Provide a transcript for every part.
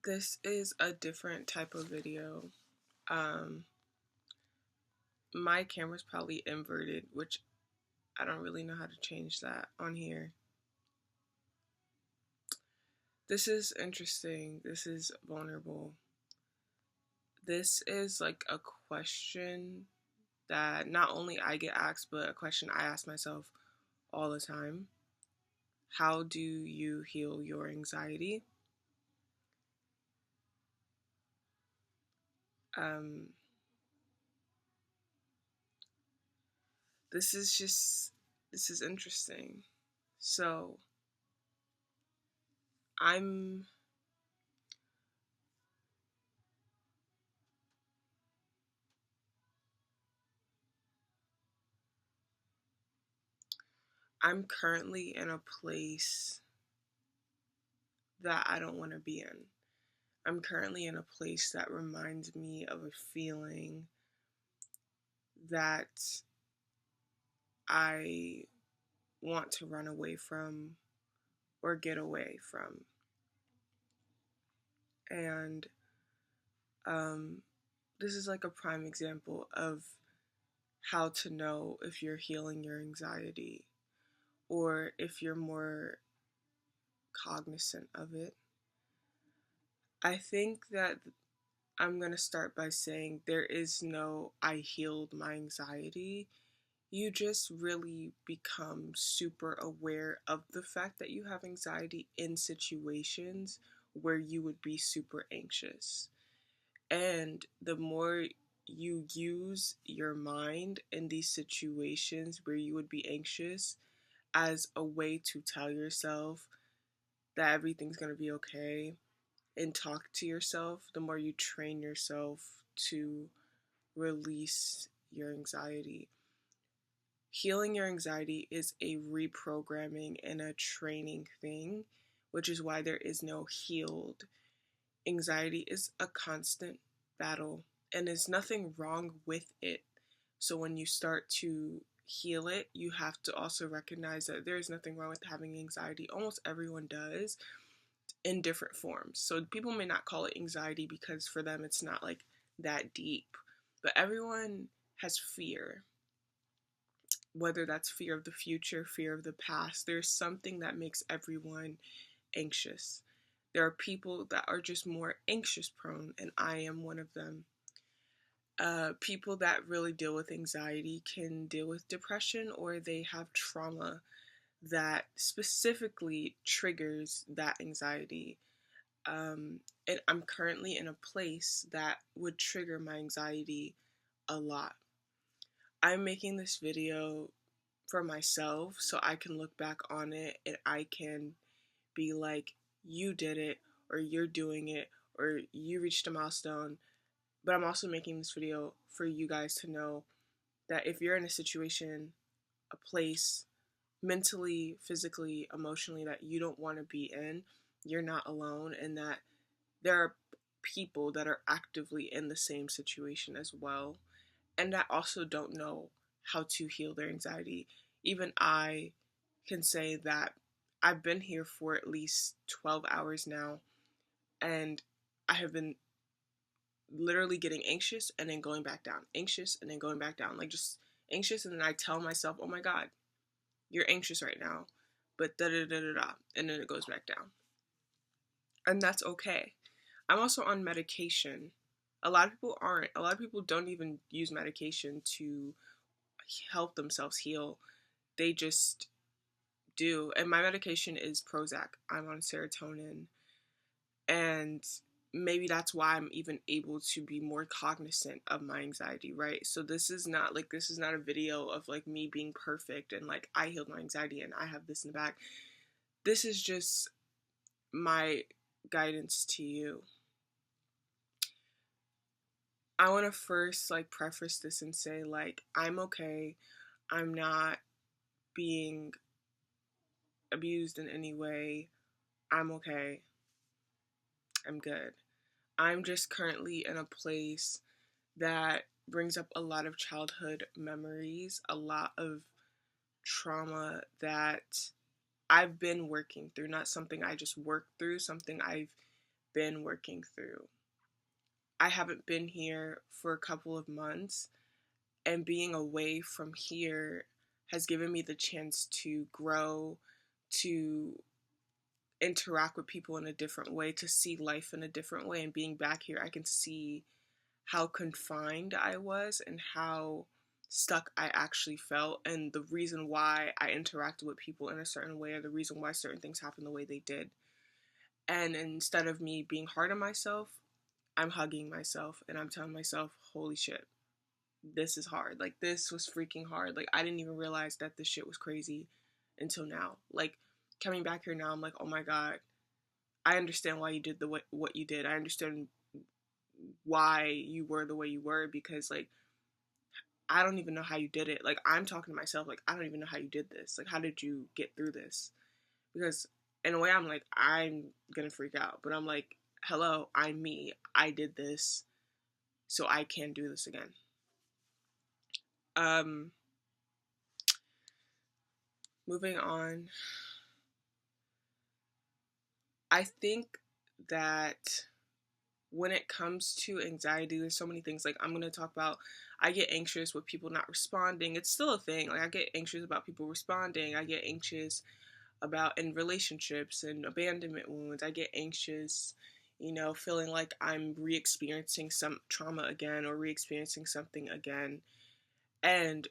This is a different type of video. Um, my camera's probably inverted, which I don't really know how to change that on here. This is interesting. This is vulnerable. This is like a question that not only I get asked, but a question I ask myself all the time. How do you heal your anxiety? Um, this is interesting. So I'm I'm currently in a place that I don't want to be in. I'm currently in a place that reminds me of a feeling that I want to run away from or get away from. And um, this is like a prime example of how to know if you're healing your anxiety or if you're more cognizant of it. I think that I'm going to start by saying there is no I healed my anxiety. You just really become super aware of the fact that you have anxiety in situations where you would be super anxious. And the more you use your mind in these situations where you would be anxious as a way to tell yourself that everything's going to be okay and talk to yourself, the more you train yourself to release your anxiety. Healing your anxiety is a reprogramming and a training thing, which is why there is no healed. Anxiety is a constant battle, and there's nothing wrong with it. So when you start to heal it, you have to also recognize that there's nothing wrong with having anxiety. Almost everyone does in different forms. So people may not call it anxiety because for them it's not like that deep, but everyone has fear, whether that's fear of the future, fear of the past. There's something that makes everyone anxious. There are people that are just more anxious prone, and I am one of them. People that really deal with anxiety can deal with depression, or they have trauma that specifically triggers that anxiety. And I'm currently in a place that would trigger my anxiety a lot. I'm making this video for myself so I can look back on it and I can be like, you did it, or you're doing it, or you reached a milestone. But I'm also making this video for you guys to know that if you're in a situation, a place, mentally, physically, emotionally, that you don't want to be in, you're not alone, and that there are people that are actively in the same situation as well, and that also don't know how to heal their anxiety. Even I can say that I've been here for at least 12 hours now, and I have been literally getting anxious and then going back down, anxious and then going back down, like just anxious, and then I tell myself, oh my God, you're anxious right now, but da da da da da, and then it goes back down. And that's okay. I'm also on medication. A lot of people aren't. A lot of people don't even use medication to help themselves heal. They just do. And my medication is Prozac. I'm on serotonin. And maybe that's why I'm even able to be more cognizant of my anxiety, right? So this is not a video of like me being perfect and like I healed my anxiety and I have this in the back. This is just my guidance to you. I want to first like preface this and say like I'm okay. I'm not being abused in any way. I'm okay. I'm good. I'm just currently in a place that brings up a lot of childhood memories, a lot of trauma that I've been working through, not something I just worked through, something I've been working through. I haven't been here for a couple of months, and being away from here has given me the chance to grow, to interact with people in a different way, to see life in a different way. And being back here, I can see how confined I was and how stuck I actually felt, and the reason why I interacted with people in a certain way, or the reason why certain things happened the way they did. And instead of me being hard on myself, I'm hugging myself and I'm telling myself, holy shit, this is hard. Like, this was freaking hard. Like, I didn't even realize that this shit was crazy until now. Like, coming back here now, I'm like, oh my God, I understand why you did what you did. I understand why you were the way you were, because, like, I don't even know how you did it. Like, I'm talking to myself, like, I don't even know how you did this. Like, how did you get through this? Because in a way, I'm like, I'm gonna freak out. But I'm like, hello, I'm me. I did this, so I can do this again. Um, Moving on. I think that when it comes to anxiety, there's so many things. Like, I'm gonna talk about, I get anxious with people not responding. It's still a thing. Like, I get anxious about people responding. I get anxious about in relationships and abandonment wounds. I get anxious, feeling like I'm re-experiencing some trauma again, or re-experiencing something again. And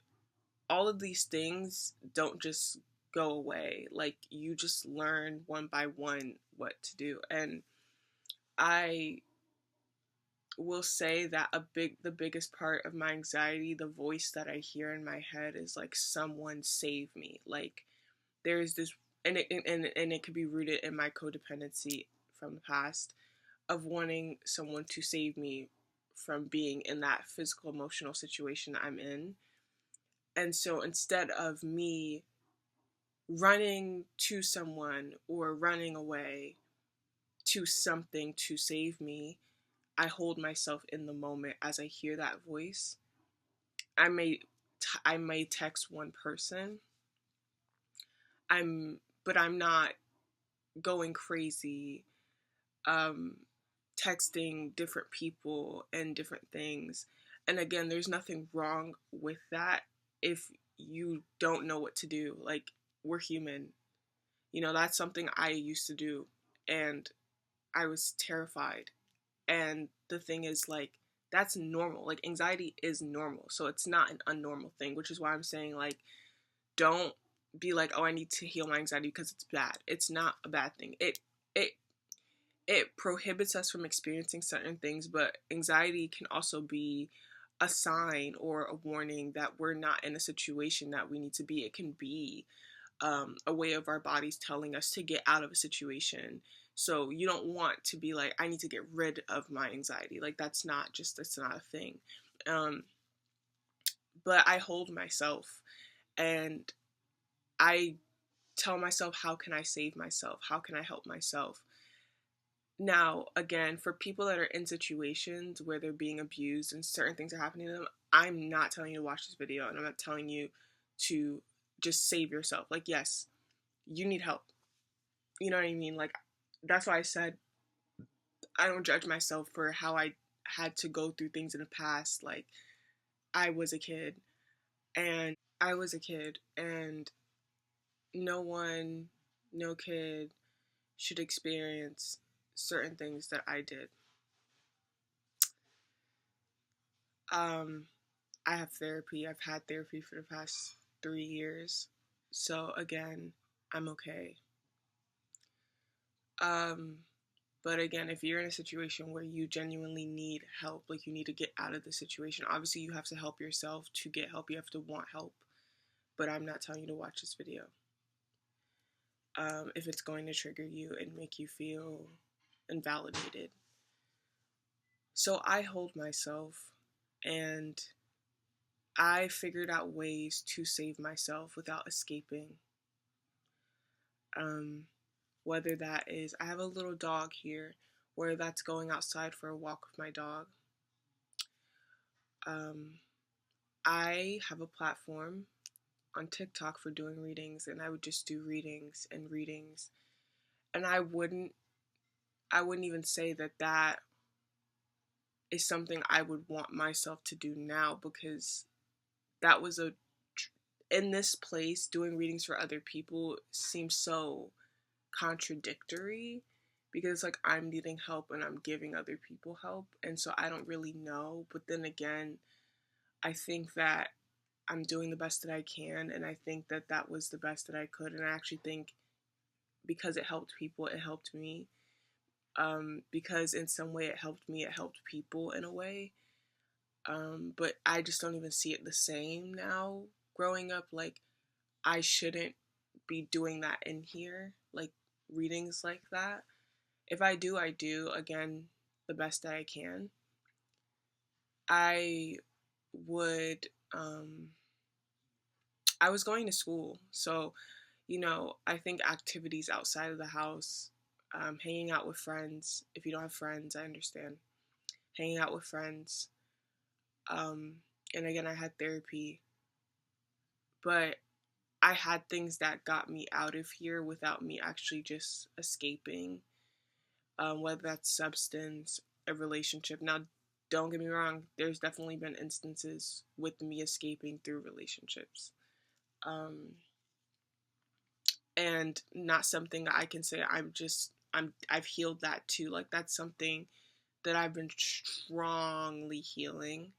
all of these things don't just go away. Like, you just learn one by one what to do. And I will say that the biggest part of my anxiety, the voice that I hear in my head, is like, someone save me. Like, there's this, and it could be rooted in my codependency from the past, of wanting someone to save me from being in that physical emotional situation I'm in. And so instead of me running to someone or running away to something to save me, I hold myself in the moment as I hear that voice. I may text one person. But I'm not going crazy, um, texting different people and different things. And again, there's nothing wrong with that if you don't know what to do. Like, we're human. That's something I used to do, and I was terrified. And the thing is, like, that's normal. Like, anxiety is normal. So it's not an unnormal thing, which is why I'm saying, like, don't be like, oh, I need to heal my anxiety because it's bad. It's not a bad thing. It it prohibits us from experiencing certain things, but anxiety can also be a sign or a warning that we're not in a situation that we need to be. It can be a way of our bodies telling us to get out of a situation. So you don't want to be like, I need to get rid of my anxiety. Like, that's not a thing. Um, but I hold myself, and I tell myself, how can I save myself? How can I help myself? Now, again, for people that are in situations where they're being abused and certain things are happening to them, I'm not telling you to watch this video, and I'm not telling you to just save yourself. Like, yes, you need help. You know what I mean? Like, that's why I said I don't judge myself for how I had to go through things in the past. Like, I was a kid, and no one, no kid should experience certain things that I did. Um, I have therapy. I've had therapy for the past 3 years. So again, I'm okay. Um, but again, if you're in a situation where you genuinely need help, like, you need to get out of the situation, obviously you have to help yourself. To get help, you have to want help. But I'm not telling you to watch this video. If it's going to trigger you and make you feel invalidated. So I hold myself, and I figured out ways to save myself without escaping. Whether that is, I have a little dog here, where that's going outside for a walk with my dog. I have a platform on TikTok for doing readings, and I would just do readings and readings. And I wouldn't I wouldn't even say that that is something I would want myself to do now, because that was a in this place doing readings for other people seems so contradictory, because it's like I'm needing help and I'm giving other people help, and so I don't really know. But then again, I think that I'm doing the best that I can, and I think that that was the best that I could, and I actually think because it helped people, it helped me. Because in some way it helped me, it helped people in a way. But I just don't even see it the same now. Growing up, like, I shouldn't be doing that in here, like readings like that. If I do, I do, again, the best that I can. I would, I was going to school, so, I think activities outside of the house, hanging out with friends. If you don't have friends, I understand. Hanging out with friends. Um, and again, I had therapy, but I had things that got me out of here without me actually just escaping, whether that's substance, a relationship. Now, don't get me wrong, there's definitely been instances with me escaping through relationships. Um, and not something that I can say I've healed that too. Like, that's something that I've been strongly healing.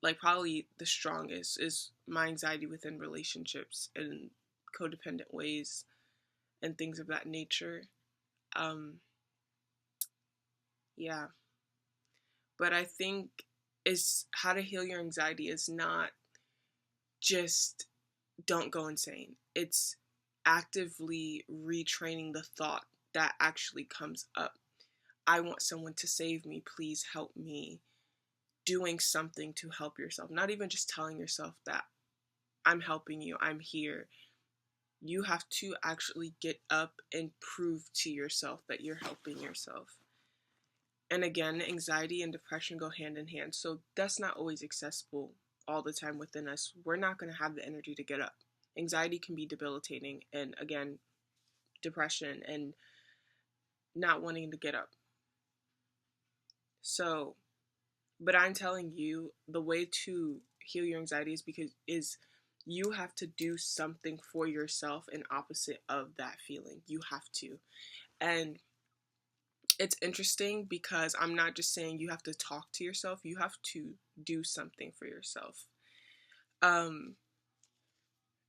Like, probably the strongest is my anxiety within relationships and codependent ways and things of that nature. Um, yeah. But I think is how to heal your anxiety is not just don't go insane. It's actively retraining the thought that actually comes up. I want someone to save me, please help me. Doing something to help yourself. Not even just telling yourself that I'm helping you, I'm here. You have to actually get up and prove to yourself that you're helping yourself. And again, anxiety and depression go hand in hand. So that's not always accessible all the time within us. We're not going to have the energy to get up. Anxiety can be debilitating. And again, depression and not wanting to get up. So, but I'm telling you, the way to heal your anxiety is you have to do something for yourself in opposite of that feeling. You have to. And it's interesting because I'm not just saying you have to talk to yourself, you have to do something for yourself. Um,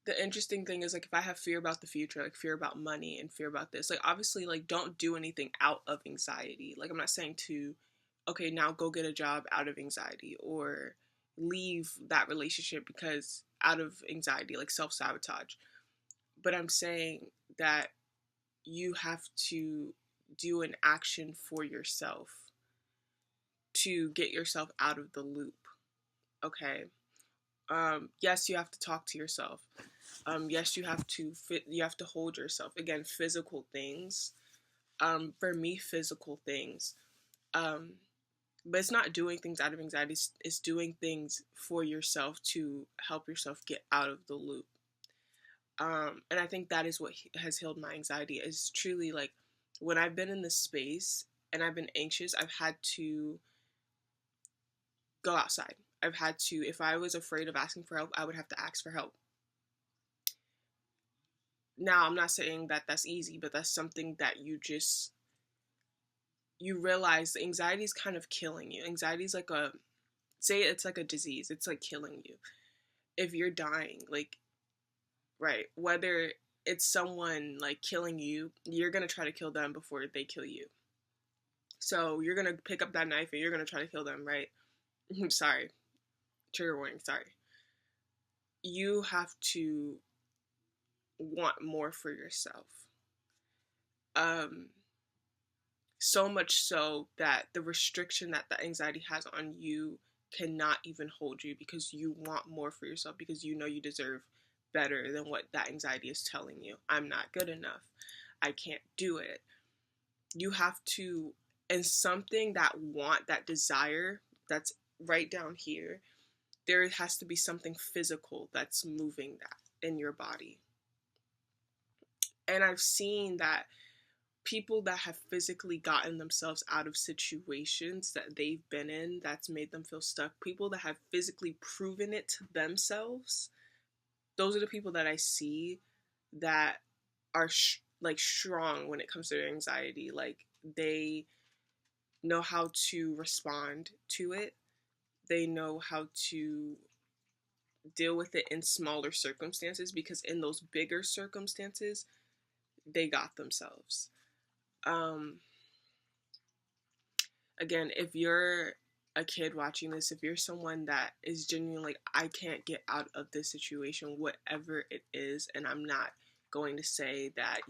the interesting thing is, like, if I have fear about the future, like fear about money and fear about this, like, obviously, like, don't do anything out of anxiety. Like, I'm not saying to, okay, now go get a job out of anxiety, or leave that relationship because out of anxiety, like self-sabotage. But I'm saying that you have to do an action for yourself to get yourself out of the loop. Okay. Yes, you have to talk to yourself. Yes, you have to hold yourself. Again, physical things. For me, physical things. Um, but it's not doing things out of anxiety. It's doing things for yourself to help yourself get out of the loop. And I think that is what has healed my anxiety. Is truly, like, when I've been in this space and I've been anxious, I've had to go outside. I've had to, if I was afraid of asking for help, I would have to ask for help. Now, I'm not saying that that's easy, but that's something that you realize anxiety is kind of killing you. Anxiety is like say it's like a disease, it's like killing you. If you're dying, like, right, whether it's someone like killing you, you're gonna try to kill them before they kill you. So you're gonna pick up that knife and you're gonna try to kill them, right? Sorry, trigger warning, sorry. You have to want more for yourself. Um, so much so that the restriction that the anxiety has on you cannot even hold you, because you want more for yourself, because you know you deserve better than what that anxiety is telling you. I'm not good enough. I can't do it. You have to, and something that want, that desire that's right down here, there has to be something physical that's moving that in your body. And I've seen that people that have physically gotten themselves out of situations that they've been in that's made them feel stuck, people that have physically proven it to themselves, those are the people that I see that are like strong when it comes to their anxiety. Like, they know how to respond to it, they know how to deal with it in smaller circumstances, because in those bigger circumstances they got themselves. um Again, if you're a kid watching this, if you're someone that is genuinely like, I can't get out of this situation, whatever it is, and I'm not going to say that,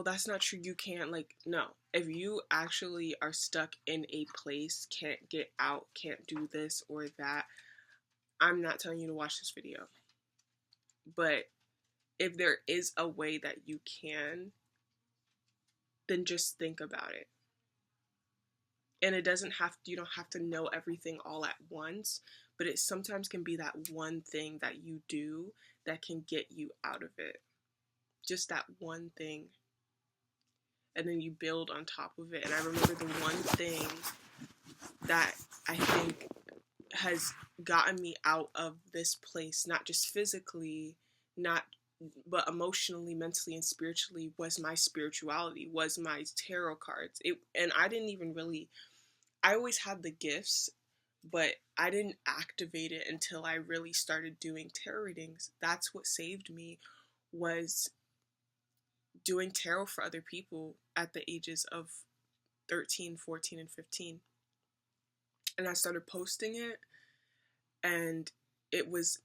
that's not true, you can't, like, no. If you actually are stuck in a place, can't get out, can't do this or that, I'm not telling you to watch this video. But if there is a way that you can, then just think about it. And it doesn't have, you don't have to know everything all at once, but it sometimes can be that one thing that you do that can get you out of it. Just that one thing. And then you build on top of it. And I remember the one thing that I think has gotten me out of this place, not just physically, not but emotionally, mentally, and spiritually, was my spirituality, was my tarot cards. And I didn't even really, I always had the gifts, but I didn't activate it until I really started doing tarot readings. That's what saved me, was doing tarot for other people at the ages of 13, 14, and 15. And I started posting it, and it was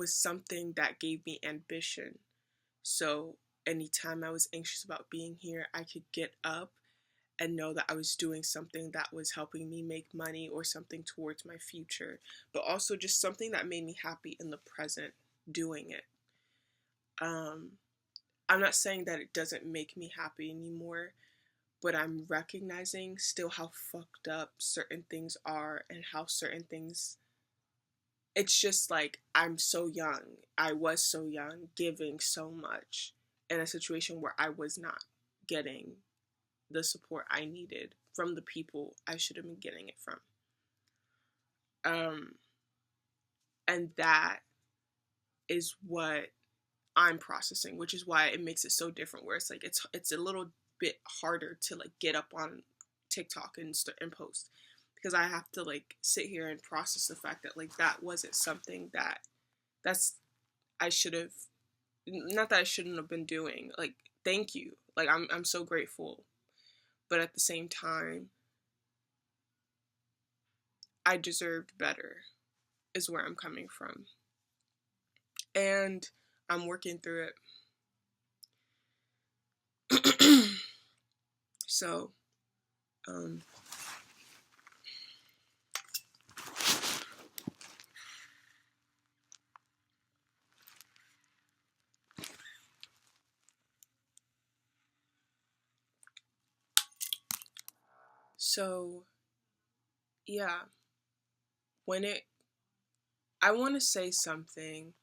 something that gave me ambition. So anytime I was anxious about being here, I could get up and know that I was doing something that was helping me make money or something towards my future, but also just something that made me happy in the present doing it. I'm not saying that it doesn't make me happy anymore, but I'm recognizing still how fucked up certain things are, and how certain things, it's just like, I'm so young. I was so young, giving so much in a situation where I was not getting the support I needed from the people I should have been getting it from. And that is what I'm processing, which is why it makes it so different, where it's like, it's a little bit harder to like get up on TikTok and post, because I have to like sit here and process the fact that like that wasn't something that's I should have, not that I shouldn't have been doing. Like, thank you. Like, I'm so grateful. But at the same time, I deserved better, is where I'm coming from. And I'm working through it. So, so yeah, I want to say something.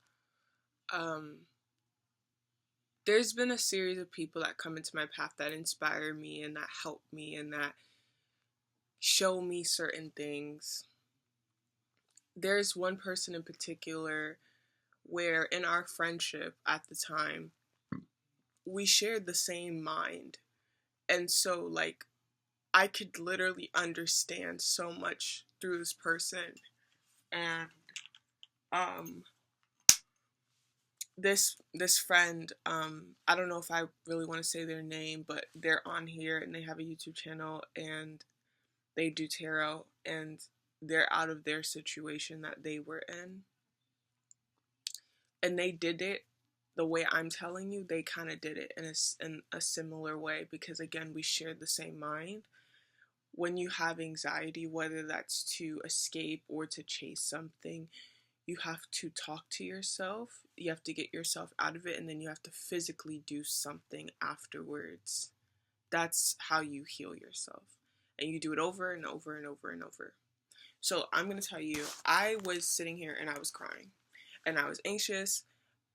There's been a series of people that come into my path that inspire me and that help me and that show me certain things. There's one person in particular where in our friendship at the time, we shared the same mind. And so, like, I could literally understand so much through this person. And this friend, I don't know if I really want to say their name, but they're on here and they have a YouTube channel and they do tarot, and they're out of their situation that they were in. And they did it the way I'm telling you. They kind of did it in a similar way, because again, we shared the same mind. When you have anxiety, whether that's to escape or to chase something, you have to talk to yourself. You have to get yourself out of it, and then you have to physically do something afterwards. That's how you heal yourself. And you do it over and over and over and over. So I'm going to tell you, I was sitting here and I was crying. And I was anxious.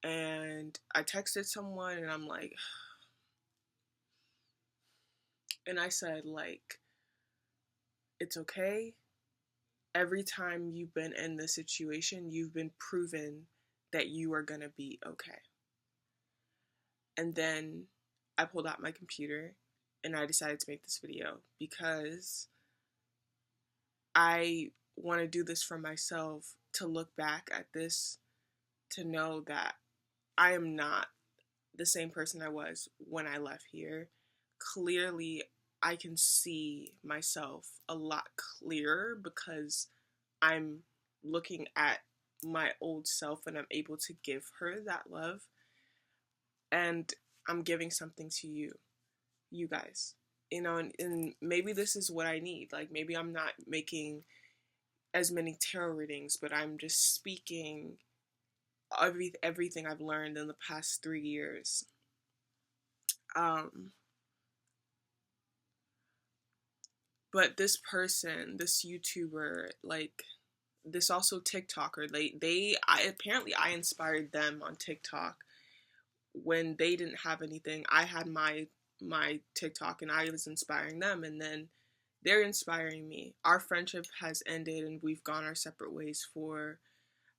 And I texted someone and I'm like, And I said, like, it's okay. Every time you've been in this situation, you've been proven that you are going to be okay. And then I pulled out my computer and I decided to make this video because I want to do this for myself, to look back at this, to know that I am not the same person I was when I left here. Clearly, I can see myself a lot clearer because I'm looking at my old self and I'm able to give her that love. And I'm giving something to you guys. You know, and maybe this is what I need. Like, maybe I'm not making as many tarot readings, but I'm just speaking everything I've learned in the past 3 years. But this person, this YouTuber, like this also TikToker, I inspired them on TikTok when they didn't have anything. I had my TikTok and I was inspiring them, and then they're inspiring me. Our friendship has ended and we've gone our separate ways for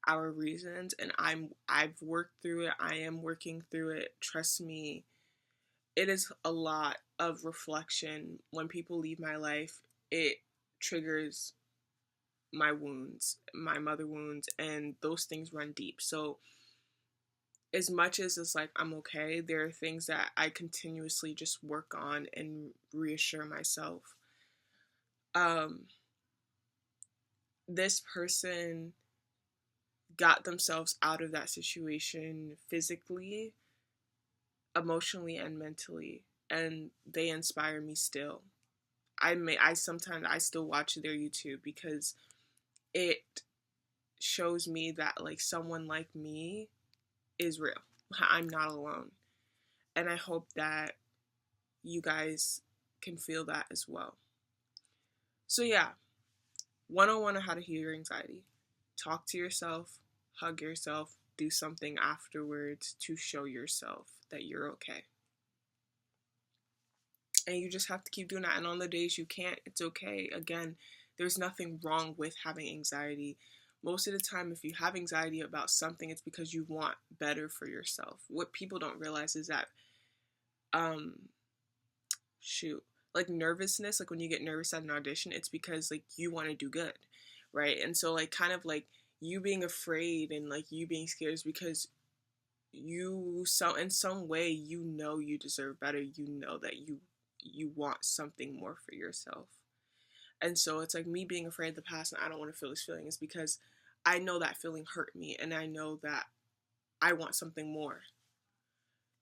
our reasons, and I've worked through it. I am working through it. Trust me, it is a lot of reflection. When people leave my life, it triggers my wounds, my mother wounds, and those things run deep. So as much as it's like I'm okay, there are things that I continuously just work on and reassure myself. This person got themselves out of that situation physically, emotionally, and mentally, and they inspire me still. I sometimes I still watch their YouTube because it shows me that like someone like me is real. I'm not alone. And I hope that you guys can feel that as well. So yeah, 101 on how to heal your anxiety. Talk to yourself, hug yourself, do something afterwards to show yourself that you're okay. And you just have to keep doing that. And on the days you can't, it's okay. Again, there's nothing wrong with having anxiety. Most of the time, if you have anxiety about something, it's because you want better for yourself. What people don't realize is that, like nervousness, like when you get nervous at an audition, it's because like you want to do good, right? And so like kind of like you being afraid and like you being scared is because in some way you know you deserve better. You know that you want something more for yourself. And so it's like me being afraid of the past and I don't want to feel this feeling is because I know that feeling hurt me and I know that I want something more.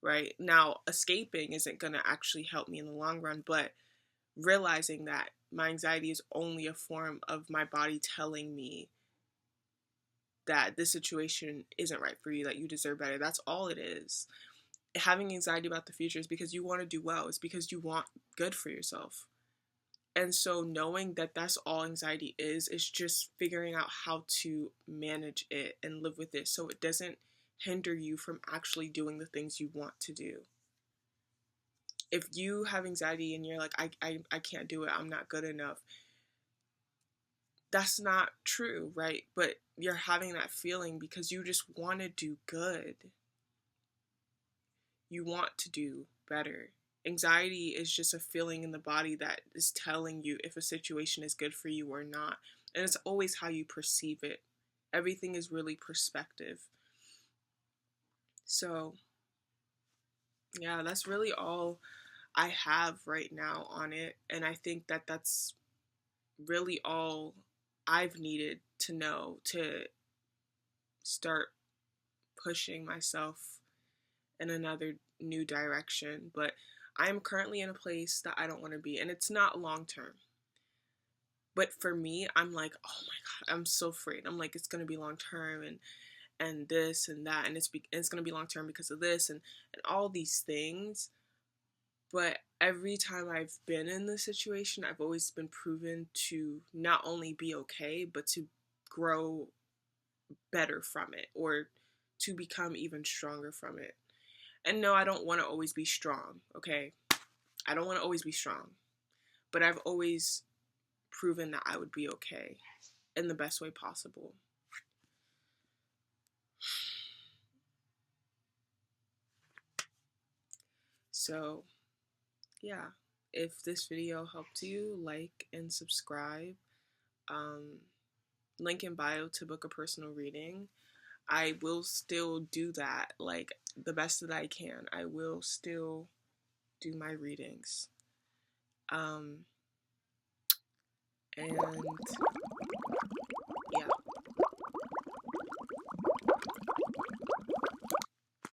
Right? Now, escaping isn't going to actually help me in the long run, but realizing that my anxiety is only a form of my body telling me that this situation isn't right for you, that you deserve better. That's all it is. Having anxiety about the future is because you want to do well. It's because you want good for yourself. And so knowing that that's all anxiety is just figuring out how to manage it and live with it so it doesn't hinder you from actually doing the things you want to do. If you have anxiety and you're like, I can't do it, I'm not good enough, that's not true, right? But you're having that feeling because you just want to do good. You want to do better. Anxiety is just a feeling in the body that is telling you if a situation is good for you or not. And it's always how you perceive it. Everything is really perspective. So, yeah, that's really all I have right now on it. And I think that that's really all I've needed to know to start pushing myself in another new direction. But I am currently in a place that I don't want to be, and it's not long term. But for me, I'm like, oh my God, I'm so afraid. I'm like, it's gonna be long term, and this and that, and it's gonna be long term because of this and all these things. But every time I've been in this situation, I've always been proven to not only be okay, but to grow better from it or to become even stronger from it. And no, I don't want to always be strong, okay? I don't want to always be strong. but I've always proven that I would be okay in the best way possible. So, yeah, if this video helped you, like and subscribe. Link in bio to book a personal reading. I will still do that, like the best that I can. I will still do my readings. And